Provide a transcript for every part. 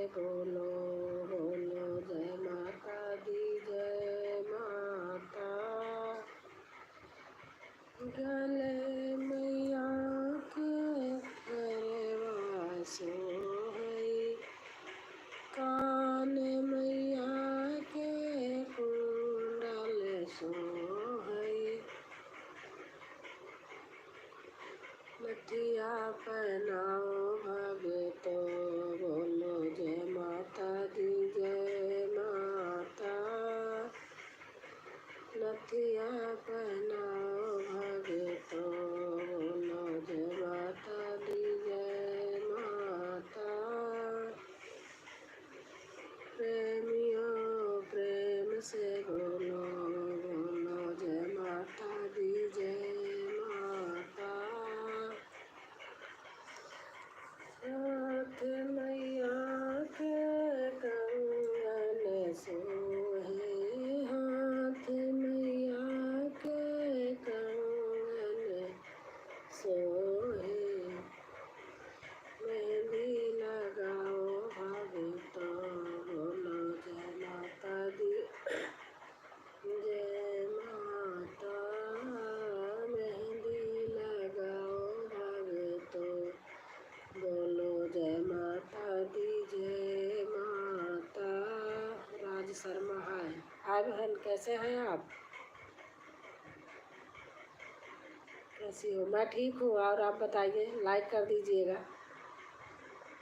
बोलो बोलो जय माता दी जय माता। गले मैया के हरवा सोहई, कान मैया के कुंडल सोहई, नथिया पहनाओ भगतो बोलो जय माता दी जय माता। नथिया पहनाओ भगतो बोलो जय माता दी जय माता। प्रेमियों प्रेम से बोलो बोलो जय माता दी जय माता। हाथ मैया के कंगन सोहे, हाथ मैया के कंगन सोहे, मेहंदी लगाओ भगतो बोलो जय माता दी जय माता। मेहंदी लगाओ भगतो बोलो जय माता दी जय माता। राज शर्मा हाय बहन, कैसे हैं आप? कैसी हो? मैं ठीक हूँ। और आप बताइए, लाइक कर दीजिएगा।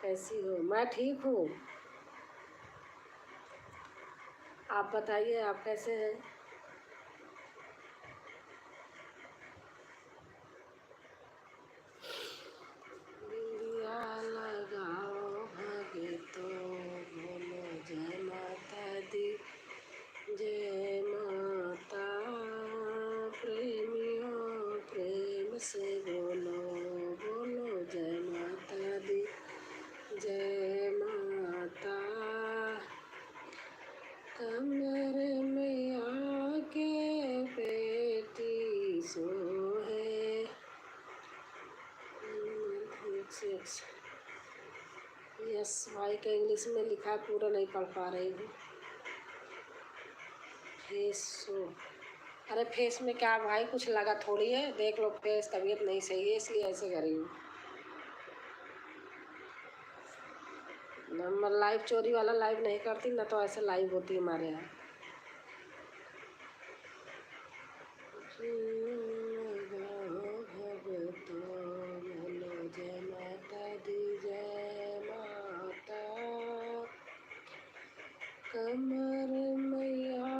कैसी हो? मैं ठीक हूँ। आप बताइए, आप कैसे हैं? बिंदिया लगाओ भगतो बोलो जय माता दी जय माता। प्रेमियों प्रेम से बोलो बोलो जय माता दी जय माता। कमर में आके बेटी सोहे, यस भाई का इंग्लिश में लिखा है, पूरा नहीं पढ़ पा रही हूँ। फेस शो, अरे फेस में क्या भाई, कुछ लगा थोड़ी है। देख लो फेस, तबीयत नहीं सही है इसलिए ऐसे कर रही हूँ। नंबर लाइव चोरी वाला लाइव नहीं करती ना, तो ऐसे लाइव होती है हमारे यहाँ। भगतो बोलो जय माता दी जय माता। कमर मैया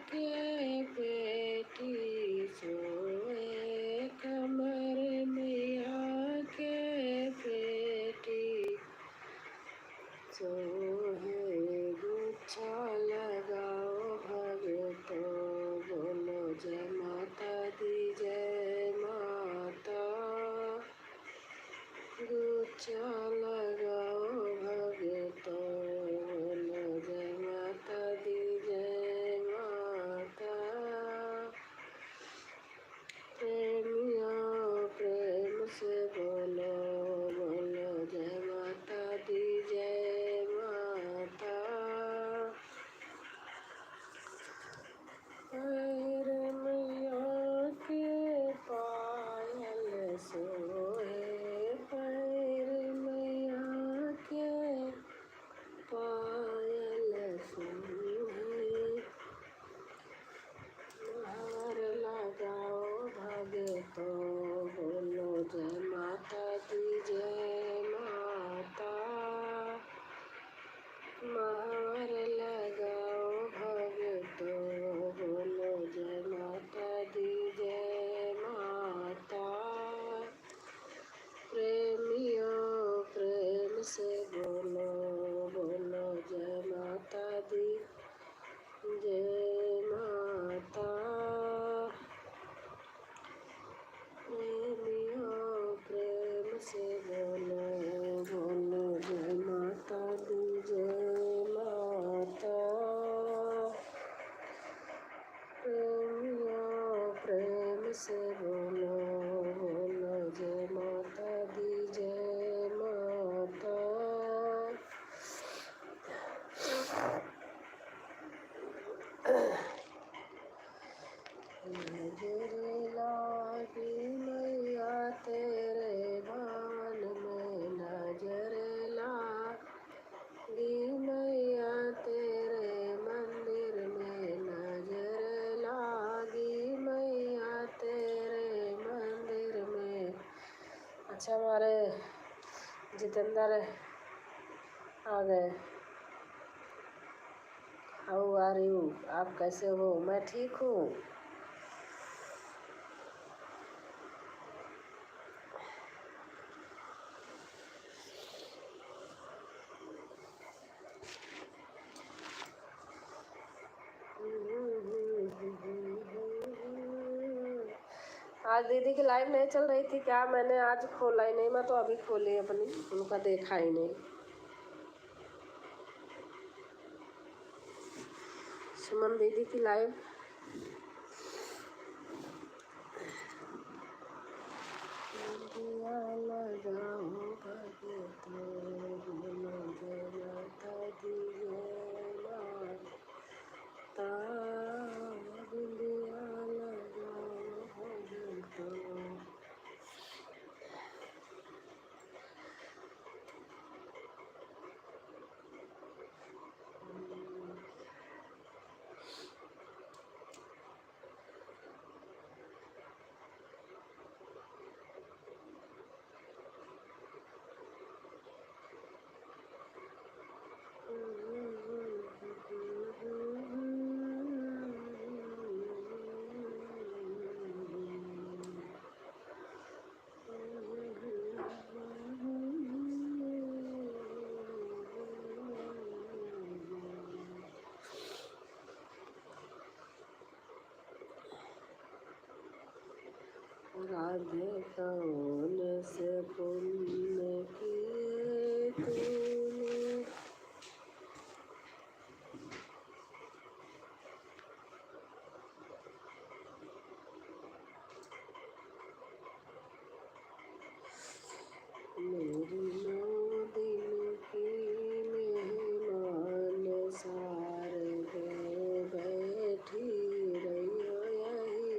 के बेटी सोए, कमर मैया के बेटी सोहे, गुच्छा लगाओ भगतो बोलो जय माता दी जय माता। गुच्छा लगाओ भगतो बोलो जय माता दी जय माता। प्रेमियों प्रेम से बोलो बोलो जय माता दी जय माता। पैर मैया के पायल सोहे, पैर मैया अच्छा हमारे जितेंद्र आ गए। How are you? आप कैसे हो? मैं ठीक हूँ। आज दीदी की लाइव नहीं चल रही थी क्या? मैंने आज खोला ही नहीं, मैं तो अभी खोली अपनी, उनका देखा ही नहीं। सुमन दीदी की लाइव राधे कौन से पुण्य किए तूने, मेरी 9 दिन की मेहमान सारगे बैठी रहियो यही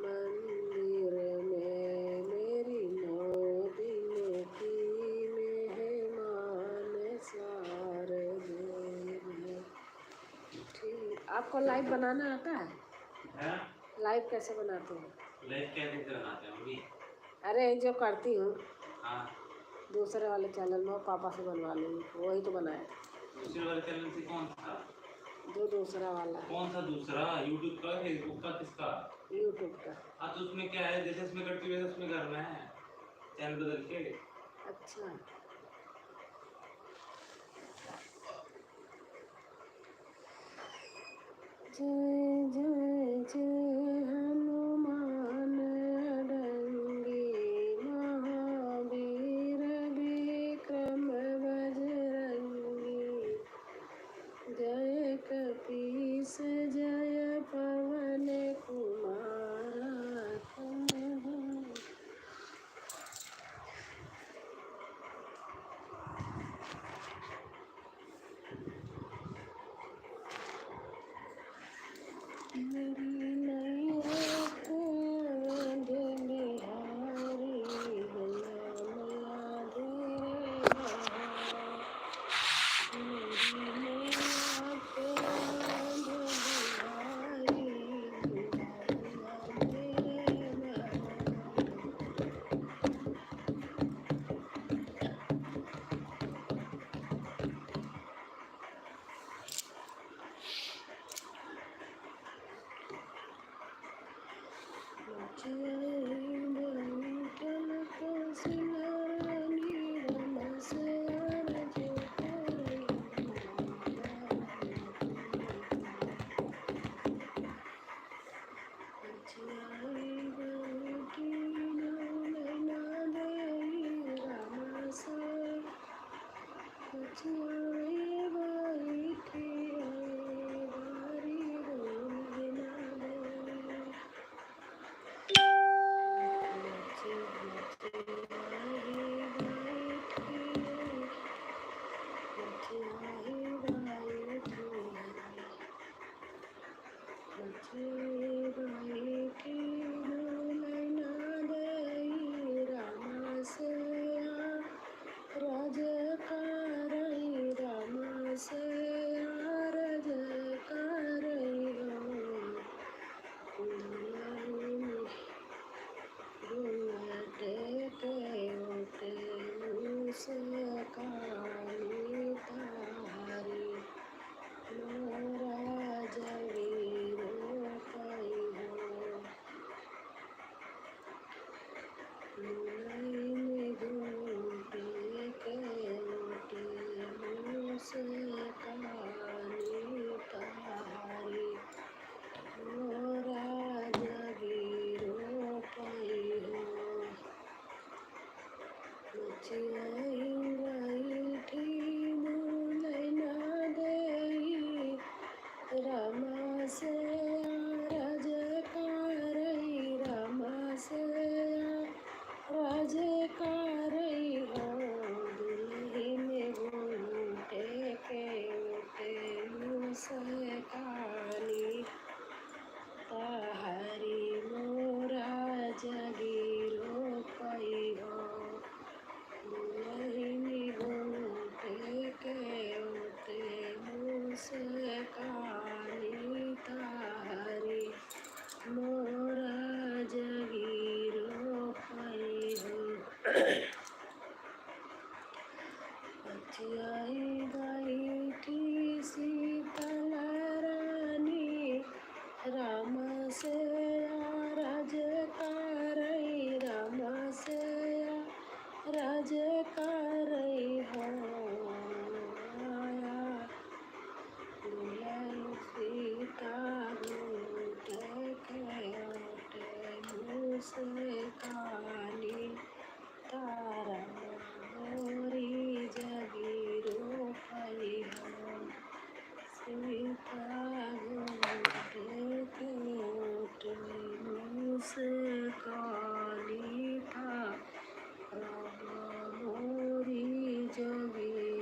मंदिर में। मेरी 9 दिन की मेहमान सारगे ठीक। आपको लाइव बनाना आता है? लाइव कैसे बनाते हैं? लाइव क्या कैसे बनाते हैं मम्मी? अरे जो करती हूँ हाँ, दूसरे वाले चैनल में पापा से बनवा लूँगी, वही तो बनाया था। दूसरे वाले चैनल से कौन था? जो दूसरा वाला है। कौन सा दूसरा? यूट्यूब का, फेसबुक का, किसका? यूट्यूब का। हाँ, तो उसमें क्या है, जैसे इसमें करती वैसे उसमें करना है, चैनल बदल के। अच्छा जय जय जय हनुमान डंगी महावीर विक्रम बजरंगी, जय कपीस जय पवन कुमार। बचियाई बैठी दुलैना देई रामा से राज करई रामा से राज करई हो दुल्हन घूटे के उठे मुस्कानी ताहरी मोरा जगीरो पई हो दुल्हन घूटे के उठे मुस्कानी ताहरी मोरा जगीरो पई हो बचियाई बैठी शीतल रानी राम से राज करई राम से राज करई हो आया दुल्हन सीता घूटे के ओटे मुस्कानी तारा मोरी जगीरो पई हो सीता घूटे के ओटे मुस्कानी तारा मोरी जगीरो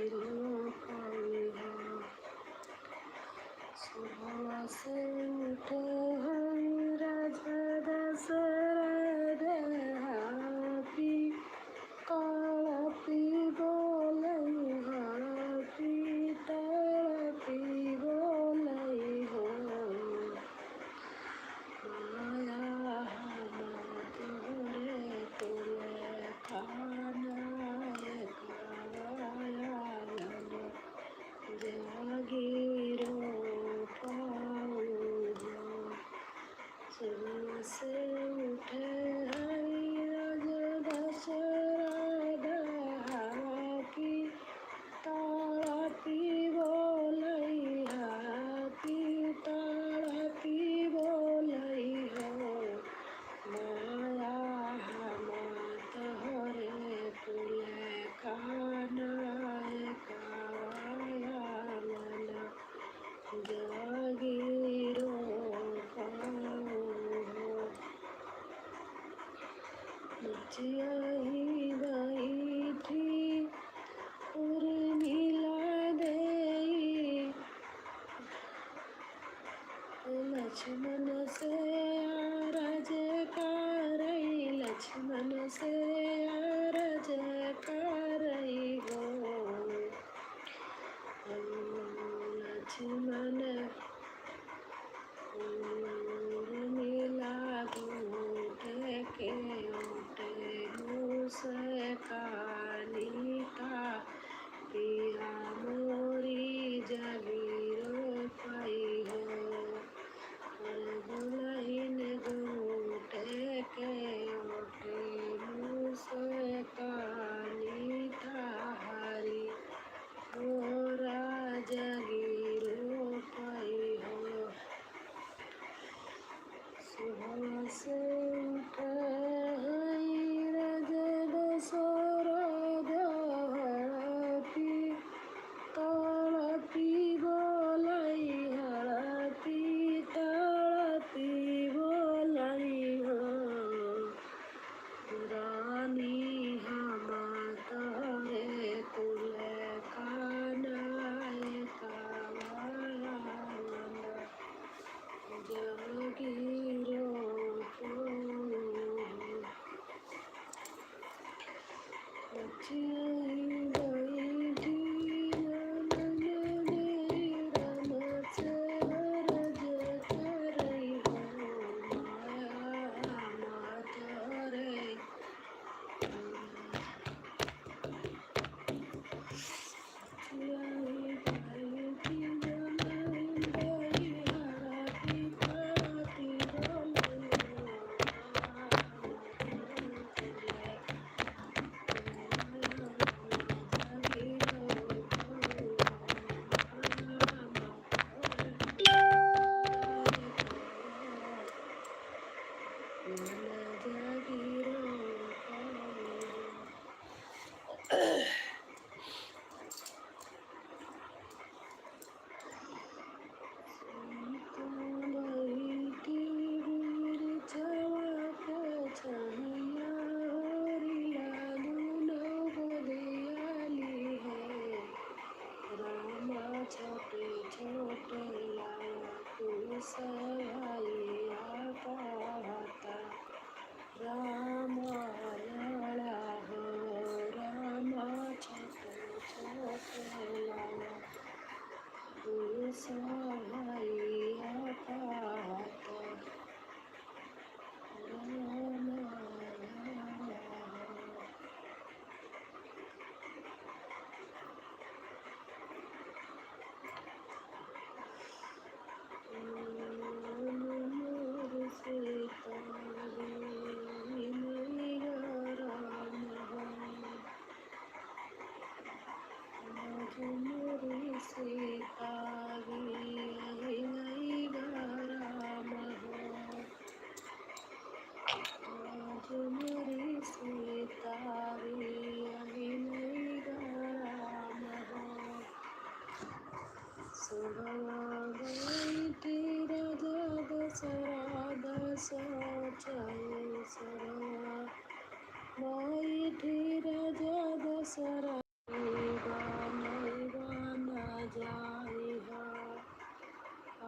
छोटे छोटे लाया सहाइया पाता रामा लाला हो रामा छोटे छोटे लाया सहाइया पाता रामा लाला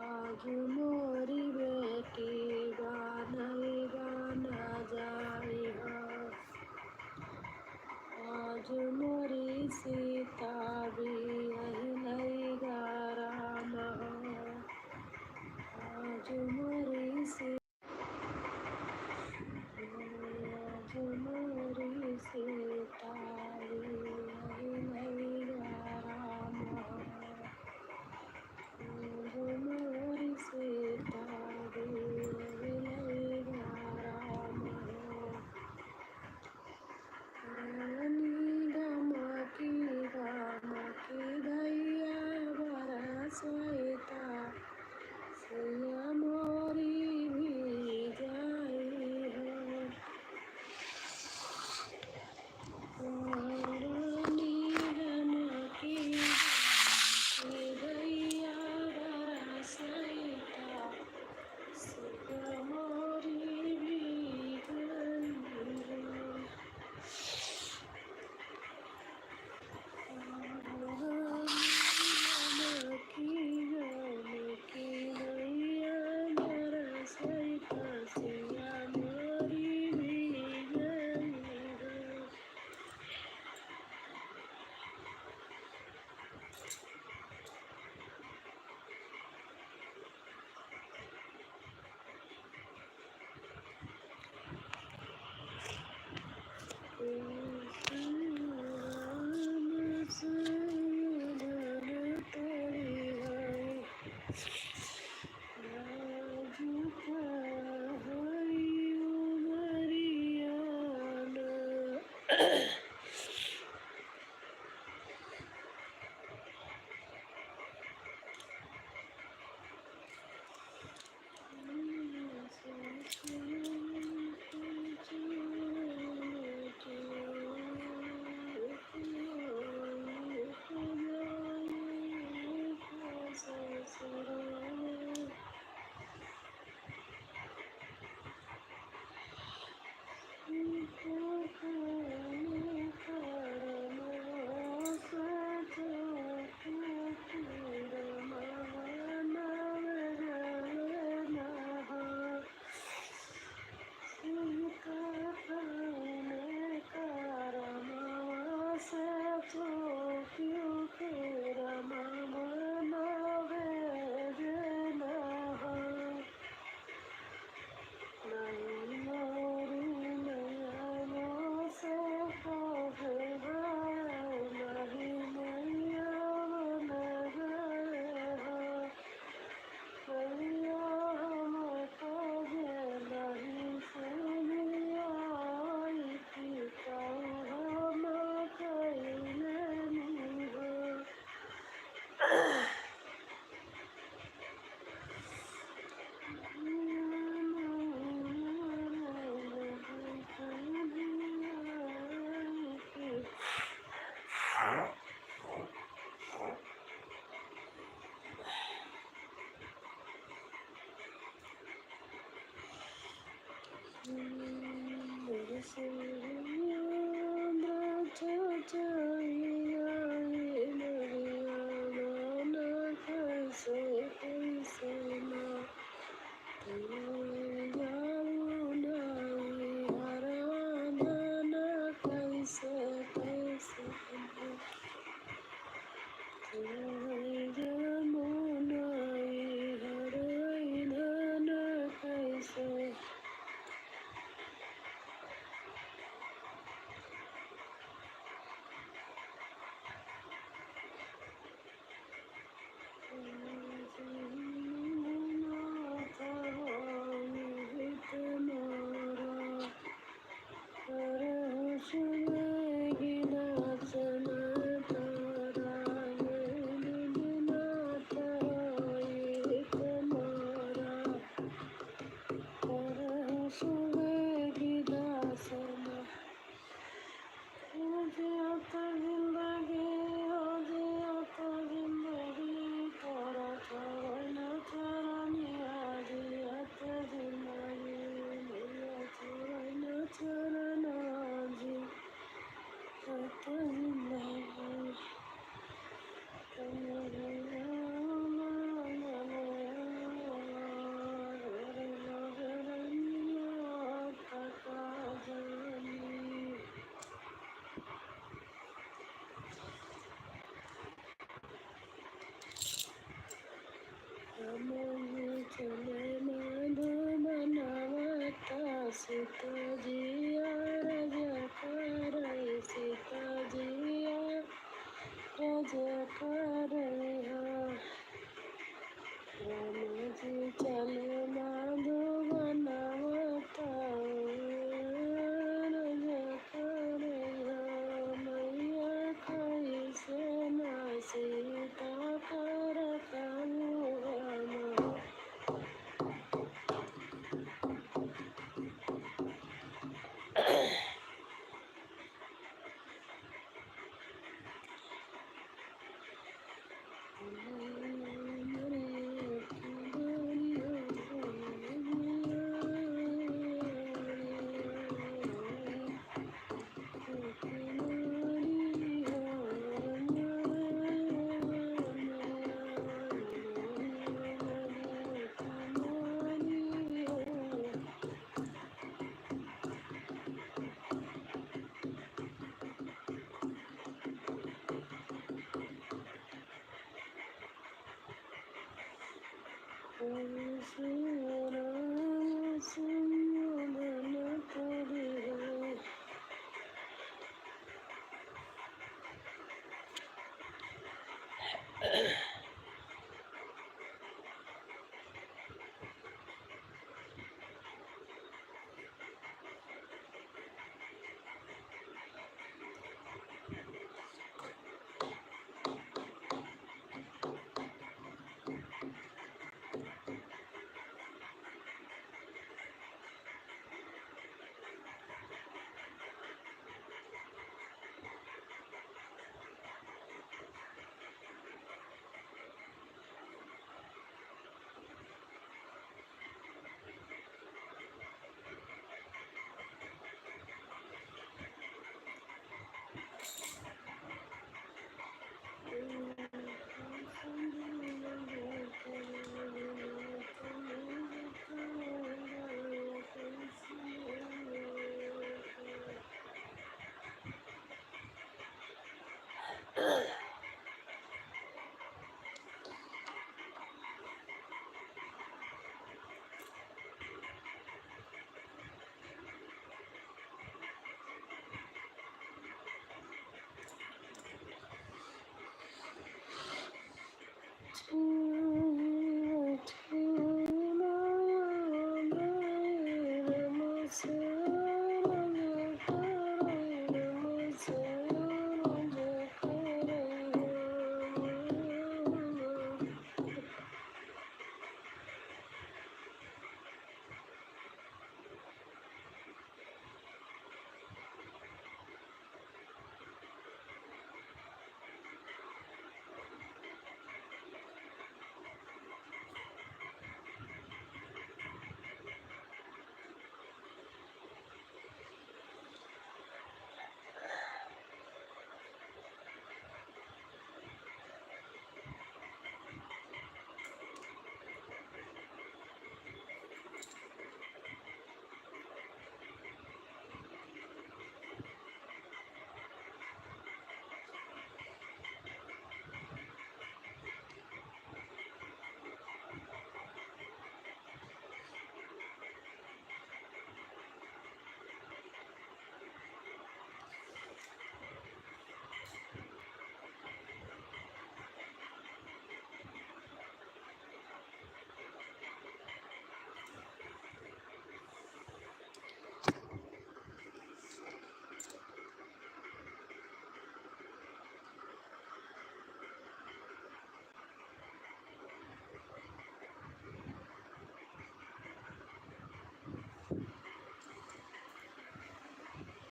आज मोरी बेटी बानई बाना जाई है आज मोरी सीता भी नहीं राम हो आज मोरी आज मोरी सीता भी नहीं राम हो आज मोरी सीता भी नहीं राम हो रानी गमकी दैया बरसैता सैया मोरी भी जाई है रानी गमकी दैया बरसैता सैया मोरी भी जाई है चले माधो बनावता सीताजिया राजा कर सीताजिया राजा कर राम जी चले माधो बनावता राजा कर मैया कैसे न सीता कर कहूँ